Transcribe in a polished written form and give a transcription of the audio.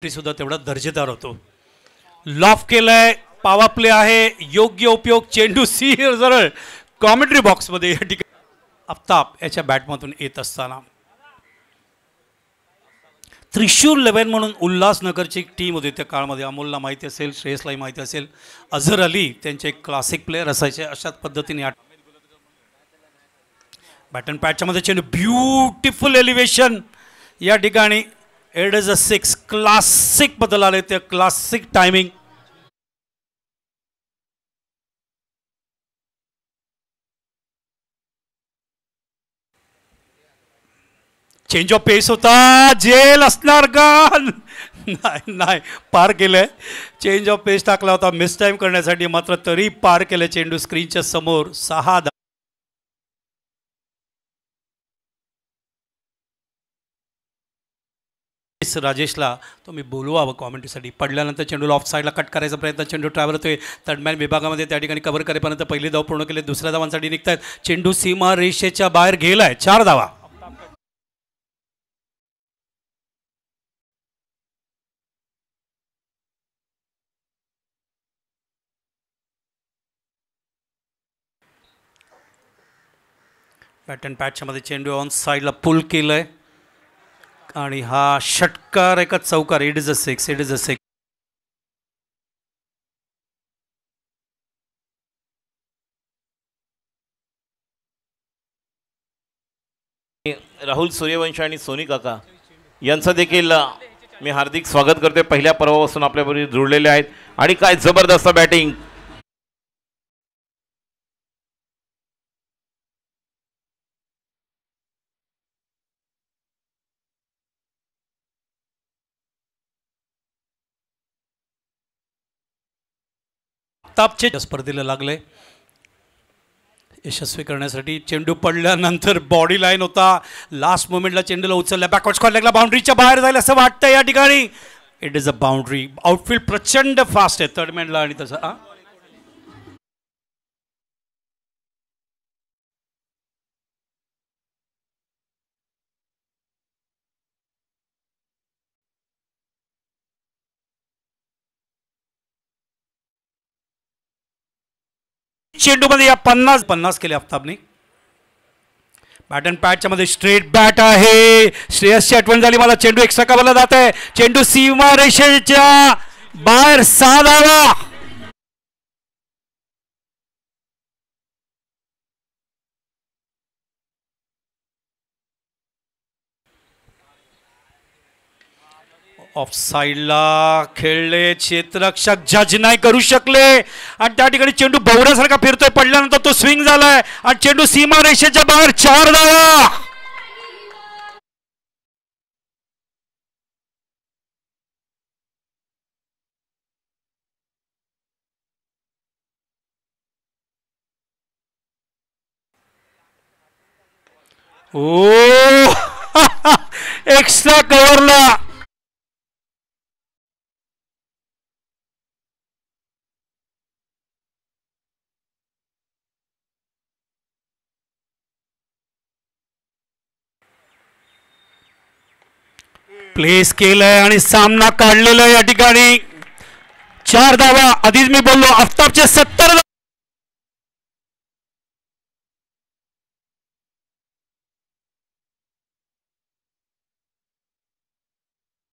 सुद्धा तेवढा दर्जेदार होतो. लॉफ केलाय, पावा प्ले आहे, योग्य उपयोग. चेंडू सी सरळ कॉमेंट्री बॉक्समध्ये या ठिकाणी आफ्ताब याच्या बॅटमधून येत असताना त्रिशूर 11 म्हणून उल्हासनगरची एक टीम होती त्या काळामध्ये. अमोलला माहिती असेल, श्रेयसलाही माहिती असेल. अझहर अली त्यांचे एक क्लासिक प्लेयर असायचे. अशाच पद्धतीने बॅटन पॅटच्या मध्ये चेंडू, ब्युटिफुल एलिव्हेशन या ठिकाणी. इट इज अ 6 क्लासिक बदल आले, ते classic timing. Change of pace होता, जेल असणार का? नाही नाही, पार केलंय. चेंज ऑफ पेस टाकला होता मिस टाइम करण्यासाठी, मात्र तरी पार केलं चेंडू स्क्रीनच्या समोर. 6 राजेशला तुम्ही बोलवावं कॉमेंट्रीसाठी. पडल्यानंतर चेंडूला ऑफ साईडला कट करायचा प्रयत्न, चेंडू ट्रॅव्हल होतोय तडमॅन विभागामध्ये, त्या ठिकाणी कव्हर करेपर्यंत पहिली धाव पूर्ण केली. दुसऱ्या धावांसाठी निघतायत. चेंडू सीमा रेषेच्या बाहेर गेलाय. 4 धावा. पॅटर्न पॅचच्या मध्ये चेंडू ऑन साईडला पुल केलंय आणि हा षटकार एका चौकार. It is a 6. It is a 6. Rahul Suryavanshi आणि सोनी काका यांचं देखील मी हार्दिक स्वागत करते. पहिल्या पर्वापासून आपल्याबरोबर जुळलेले आहेत आणि काय जबरदस्त बॅटिंग. आफ्ताबचे स्पर्धेला लागले यशस्वी करण्यासाठी. चेंडू पडल्यानंतर बॉडी लाईन होता, लास्ट मोमेंटला चेंडूला उचलला, बॅकवर्ड स्क्वेअर लेगला बाउंड्रीच्या बाहेर जाईल असं वाटतं या ठिकाणी. It is a boundary. Outfield प्रचंड फास्ट आहे थर्डमॅनला आणि तसं चेंडूमध्ये या 50 केले आफ्ताबने. बॅट अँड पॅटच्या मध्ये स्ट्रेट बॅट आहे. श्रेयसची आठवण झाली मला. चेंडू एक्स्ट्रा कव्हरला जात आहे. चेंडू सीमा रेषेच्या बाहेर. 6 धावा. ऑफ साईडला खेळले, क्षेत्ररक्षक जज नाही करू शकले आणि त्या ठिकाणी चेंडू भवऱ्यासारखा फिरतोय. पडल्यानंतर तो स्विंग झालाय आणि चेंडू सीमा रेषेच्या बाहेर. 4 धावा. ओ एक्स्ट्रा कव्हरला. प्लेस केलंय आणि सामना काढलेला या ठिकाणी. 4 धावा. आधीच मी बोललो आफ्ताबचे 70